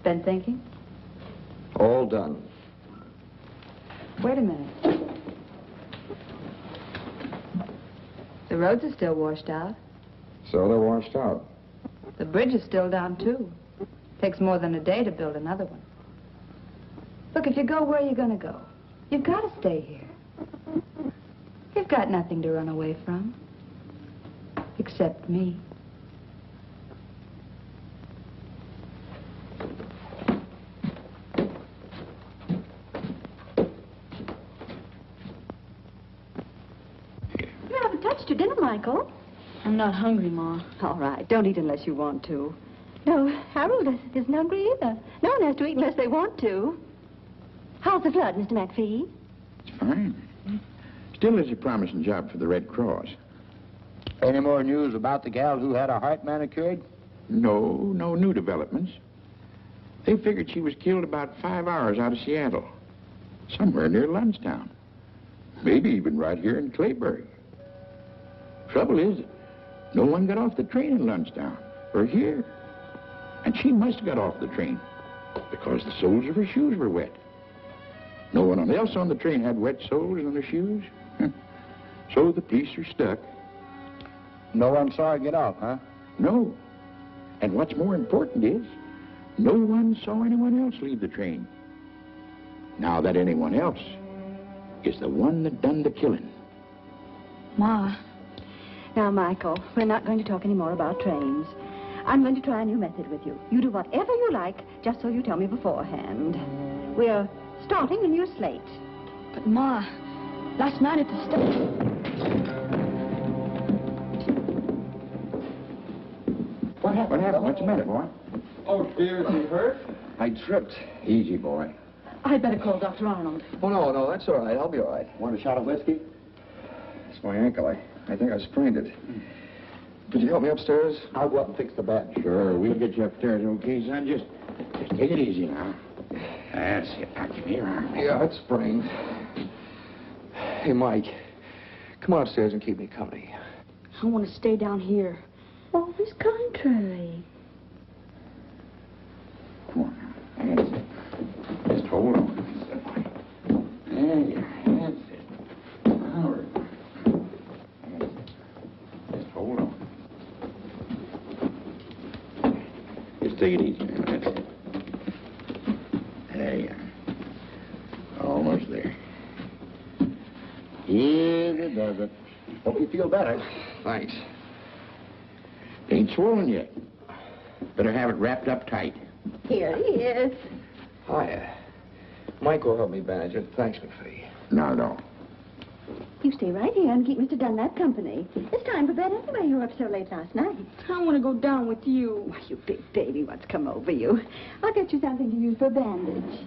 Speaker 4: Been thinking?
Speaker 8: All done.
Speaker 4: Wait a minute. The roads are still washed out.
Speaker 8: So they're washed out.
Speaker 4: The bridge is still down, too. Takes more than a day to build another one. Look, if you go, where are you going to go? You've got to stay here. You've got nothing to run away from. Except me.
Speaker 6: You haven't touched your dinner, Michael.
Speaker 5: I'm not hungry, Ma.
Speaker 6: All right, don't eat unless you want to. No, Harold isn't hungry either. No one has to eat unless they want to. How's the flood, Mr. McPhee?
Speaker 10: It's fine. Still is a promising job for the Red Cross.
Speaker 12: Any more news about the gal who had her heart manicured?
Speaker 10: No new developments. They figured she was killed about 5 hours out of Seattle. Somewhere near Lundstown. Maybe even right here in Clayburg. Trouble is, no one got off the train in Lundstown, or here. And she must have got off the train, because the soles of her shoes were wet. No one else on the train had wet soles on their shoes. So the police are stuck.
Speaker 12: No one saw her get off, huh?
Speaker 10: No. And what's more important is, no one saw anyone else leave the train. Now that anyone else is the one that done the killing.
Speaker 6: Ma. Now, Michael, we're not going to talk any more about trains. I'm going to try a new method with you. You do whatever you like, just so you tell me beforehand. We're starting a new slate.
Speaker 5: But, Ma, last night at the station...
Speaker 10: What happened? What's the matter, boy?
Speaker 13: Oh, dear, is he hurt?
Speaker 8: I tripped. Easy, boy.
Speaker 9: I'd better call Dr. Arnold.
Speaker 8: Oh, no, that's all right. I'll be all right.
Speaker 12: Want a shot of whiskey?
Speaker 8: It's my ankle. I think I sprained it. Could you help me upstairs?
Speaker 12: I'll go up and fix the bed.
Speaker 10: Sure, we'll get you upstairs, okay, son? Just take it easy now.
Speaker 7: That's it. I can hear him.
Speaker 8: Yeah, it's sprained. Hey, Mike, come on upstairs and keep me company.
Speaker 5: I want to stay down here.
Speaker 6: Always contrary.
Speaker 7: Come on now. That's it. Just hold on. There you are. That's it. All right. That's it. Just hold on. Just take it easy, man. That's it. There you are. Almost there. Easy does it. Hope you feel better.
Speaker 8: Thanks.
Speaker 7: Ain't swollen yet. Better have it wrapped up tight.
Speaker 6: Here he is.
Speaker 8: Hiya. Mike will help me bandage it. Thanks, McPhee.
Speaker 7: Not at all.
Speaker 6: You stay right here and keep Mr. Dunlap company. It's time for bed anyway. You were up so late last night.
Speaker 5: I want to go down with you.
Speaker 6: Why, you big baby, what's come over you? I'll get you something to use for a bandage.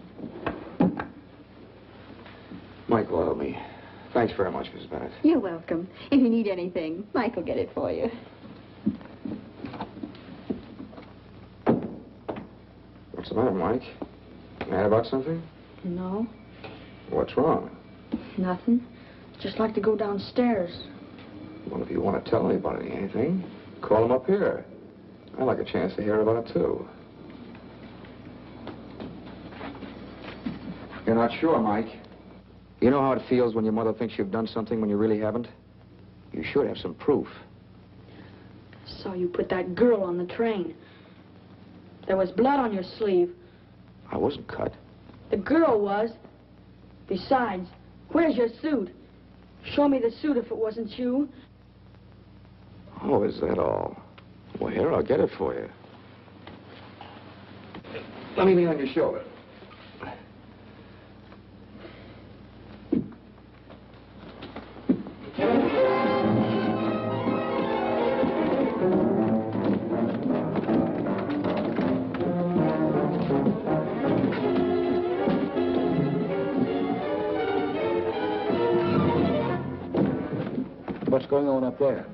Speaker 8: Mike will help me. Thanks very much, Mrs. Bennett.
Speaker 6: You're welcome. If you need anything, Mike will get it for you.
Speaker 8: What's the matter, Mike? Mad about something?
Speaker 5: No,
Speaker 8: What's wrong?
Speaker 5: nothing. Just like to go downstairs.
Speaker 8: Well, if you want to tell anybody anything, call them up here. I'd like a chance to hear about it, too. You're not sure, Mike? You know how it feels when your mother thinks you've done something when you really haven't? You should have some proof.
Speaker 5: Saw you put that girl on the train. There was blood on your sleeve.
Speaker 8: I wasn't cut.
Speaker 5: The girl was. Besides, where's your suit? Show me the suit if it wasn't you.
Speaker 8: Oh, is that all? Well, here, I'll get it for you. Let me lean on your shoulder.
Speaker 12: What's going on up there?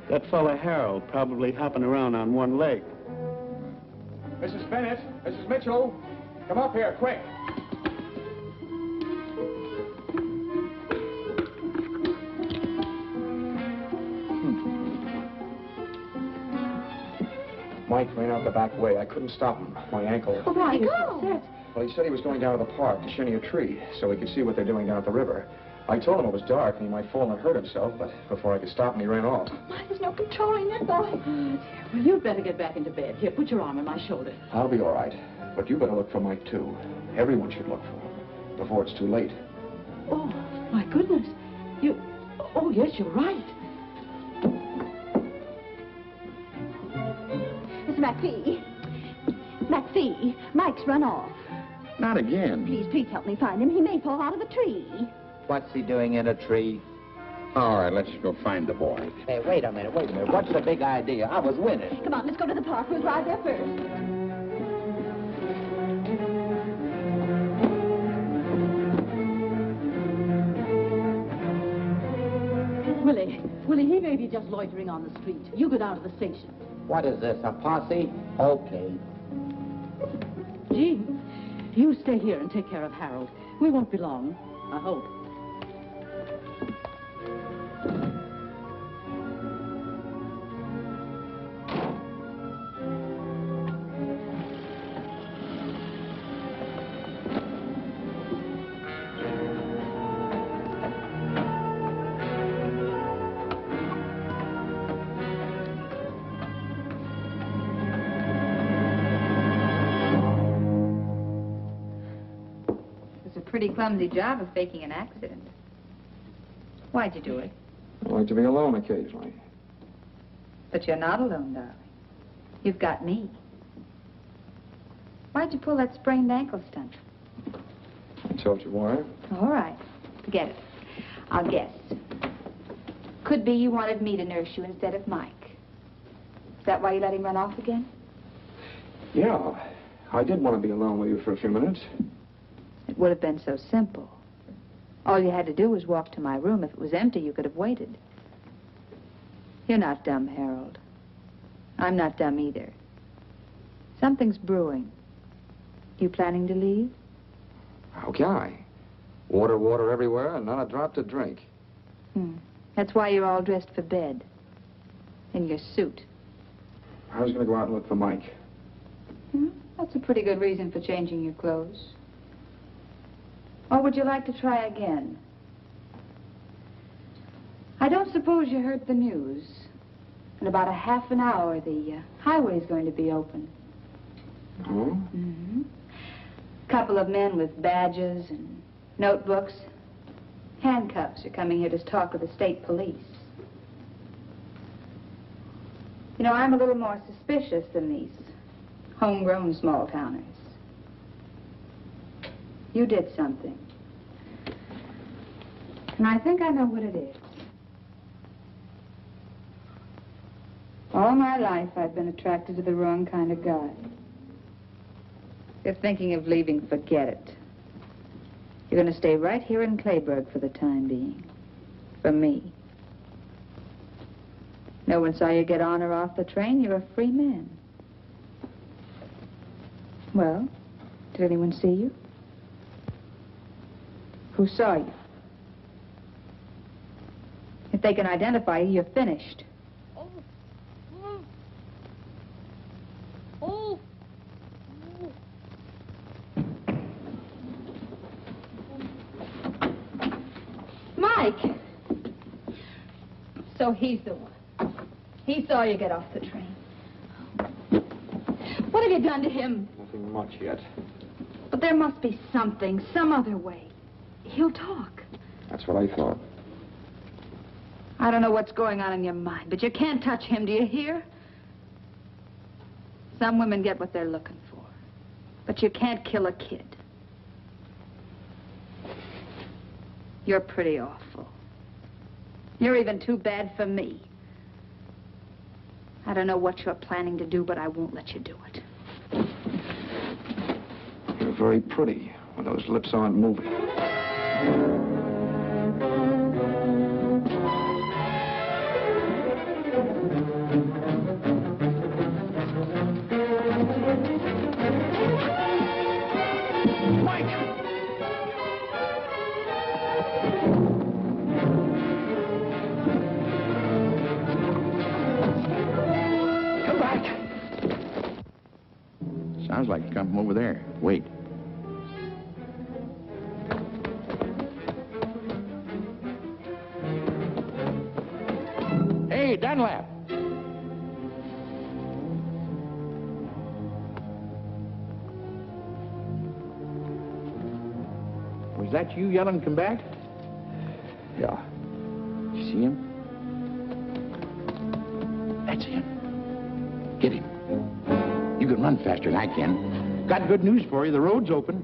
Speaker 11: That fella Harold probably hopping around on one leg.
Speaker 8: Mrs. Bennett, Mrs. Mitchell, come up here, quick. Mike ran out the back way. I couldn't stop him. My ankle.
Speaker 6: Oh, why go?
Speaker 8: Well, he said he was going down to the park to shinny a tree so he could see what they're doing down at the river. I told him it was dark and he might fall and hurt himself, but before I could stop him, he ran off.
Speaker 6: Why, there's no controlling that boy.
Speaker 9: Well, you'd better get back into bed. Here, put your arm on my shoulder.
Speaker 8: I'll be all right. But you better look for Mike, too. Everyone should look for him before it's too late.
Speaker 9: Oh, my goodness. Oh, yes, you're right.
Speaker 6: Mr. McPhee. McPhee, Mike's run off.
Speaker 7: Not again.
Speaker 6: Please help me find him. He may fall out of a tree.
Speaker 12: What's he doing in a tree?
Speaker 7: All right, let's go find the boy.
Speaker 12: Hey, wait a minute. What's the big idea? I was winning.
Speaker 6: Come on, let's go to the park. We'll drive there first.
Speaker 9: Willie, he may be just loitering on the street. You go down to the station.
Speaker 12: What is this, a posse? Okay.
Speaker 9: Jean, you stay here and take care of Harold. We won't be long, I hope.
Speaker 4: Pretty clumsy job of faking an accident. Why'd you do it?
Speaker 8: I like to be alone occasionally.
Speaker 4: But you're not alone, darling. You've got me. Why'd you pull that sprained ankle stunt?
Speaker 8: I told you why.
Speaker 4: All right. Forget it. I'll guess. Could be you wanted me to nurse you instead of Mike. Is that why you let him run off again?
Speaker 8: Yeah, I did want to be alone with you for a few minutes.
Speaker 4: It would have been so simple. All you had to do was walk to my room. If it was empty, you could have waited. You're not dumb, Harold. I'm not dumb either. Something's brewing. You planning to leave?
Speaker 8: How can I? Water everywhere and not a drop to drink.
Speaker 4: That's why you're all dressed for bed. In your suit.
Speaker 8: I was going to go out and look for Mike.
Speaker 4: That's a pretty good reason for changing your clothes. Or would you like to try again? I don't suppose you heard the news. In about a half an hour, the highway's going to be open.
Speaker 8: Oh?
Speaker 4: Couple of men with badges and notebooks, handcuffs are coming here to talk with the state police. You know, I'm a little more suspicious than these homegrown small-towners. You did something. And I think I know what it is. All my life, I've been attracted to the wrong kind of guy. If you're thinking of leaving, forget it. You're going to stay right here in Clayburg for the time being. For me. No one saw you get on or off the train. You're a free man. Well, did anyone see you? Who saw you? If they can identify you, you're finished. Mike! So he's the one. He saw you get off the train. What have you done to him?
Speaker 8: Nothing much yet.
Speaker 4: But there must be something, some other way. He'll talk.
Speaker 8: That's what I thought.
Speaker 4: I don't know what's going on in your mind, but you can't touch him, do you hear? Some women get what they're looking for. But you can't kill a kid. You're pretty awful. You're even too bad for me. I don't know what you're planning to do, but I won't let you do it.
Speaker 8: You're very pretty when those lips aren't moving.
Speaker 7: Sounds like you come from over there. Wait. Hey, Dunlap. Was that you yelling, come back?
Speaker 8: Yeah.
Speaker 7: You see him? That's him. Get him. You can run faster than I can. Got good news for you. The road's open.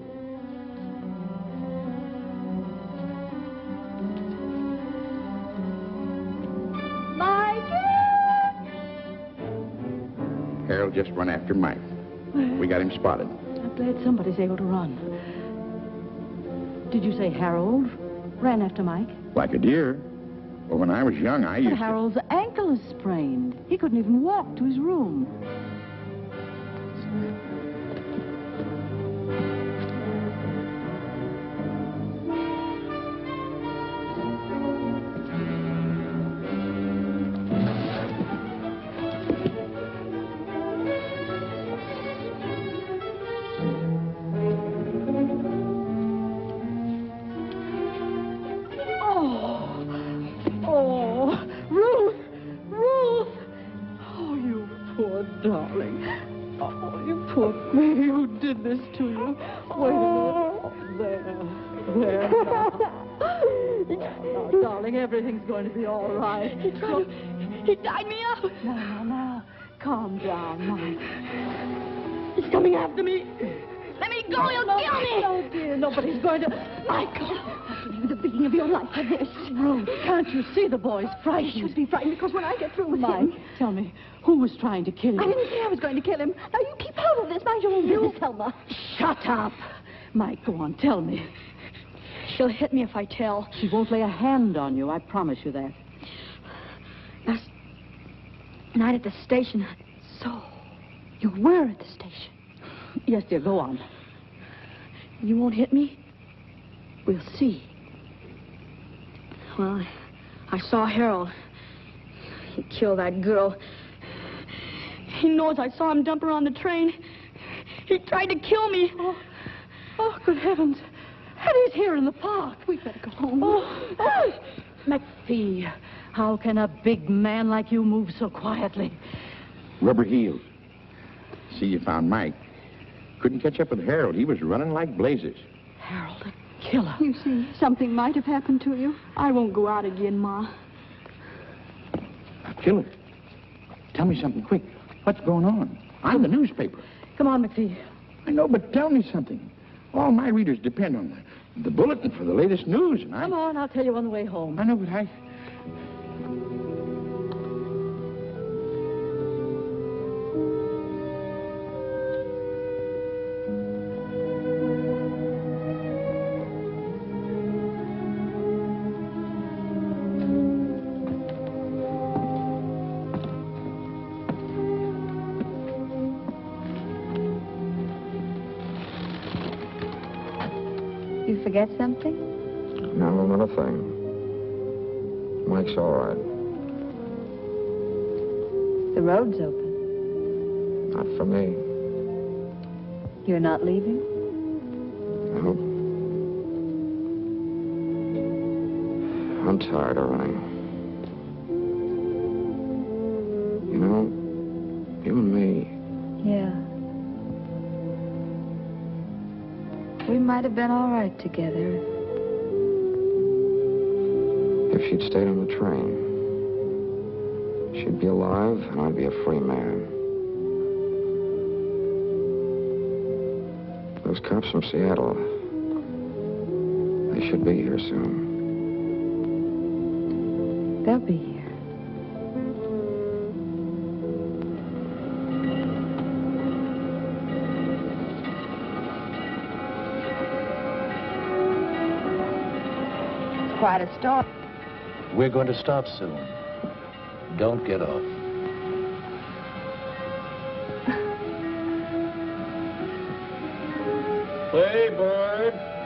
Speaker 7: Harold just run after Mike. We got him spotted.
Speaker 9: I'm glad somebody's able to run. Did you say Harold ran after Mike?
Speaker 7: Like a deer. Well, when I was young, I used
Speaker 9: But Harold's ankle is sprained. He couldn't even walk to his room. Darling. Oh, you poor baby. Who did this to you? Wait a minute. There. Now, darling, everything's going to be all right.
Speaker 5: He tied me up.
Speaker 9: Now. Calm down, Mike.
Speaker 5: He's coming after me. Let me go. He'll kill me.
Speaker 9: Oh, dear. Nobody's going to...
Speaker 5: Michael, I'll give you the beating of your life for this.
Speaker 9: Ruth, can't you see the boy's frightened?
Speaker 5: He should be frightened because when I get through with
Speaker 9: Mike,
Speaker 5: him...
Speaker 9: tell me, who was trying to kill you?
Speaker 5: I didn't say I was going to kill him. Now, you keep out of this. Mind your own business, Selma.
Speaker 9: Shut up. Mike, go on, tell me.
Speaker 5: She'll hit me if I tell.
Speaker 9: She won't lay a hand on you, I promise you that.
Speaker 5: Last night at the station, so you were at the station.
Speaker 9: Yes, dear, go on.
Speaker 5: You won't hit me? We'll see. Well, I saw Harold. He killed that girl. He knows I saw him dump her on the train. He tried to kill me.
Speaker 9: Oh, good heavens. Eddie's here in the park.
Speaker 5: We better go home.
Speaker 9: Oh, McPhee, how can a big man like you move so quietly?
Speaker 7: Rubber heels. See, you found Mike. Couldn't catch up with Harold. He was running like blazes.
Speaker 9: Harold, a killer.
Speaker 5: You see, something might have happened to you. I won't go out again, Ma.
Speaker 7: A killer? Tell me something quick. What's going on? I'm the newspaper.
Speaker 9: Come on, McPhee.
Speaker 7: I know, but tell me something. All my readers depend on the bulletin for the latest news, and
Speaker 9: Come on, I'll tell you on the way home.
Speaker 7: I know, but I...
Speaker 4: You forget something?
Speaker 8: No, not a thing. Mike's all right.
Speaker 4: The road's open.
Speaker 8: Not for me.
Speaker 4: You're not leaving?
Speaker 8: No. I'm tired of running. You know, you and me,
Speaker 4: Yeah. We might have been all right together.
Speaker 8: if she'd stayed on the train, she'd be alive and I'd be a free man. Those cops from Seattle, they should be here soon.
Speaker 4: They'll be here. Quite a storm.
Speaker 3: We're going to stop soon. Don't get off.
Speaker 13: Play, bird.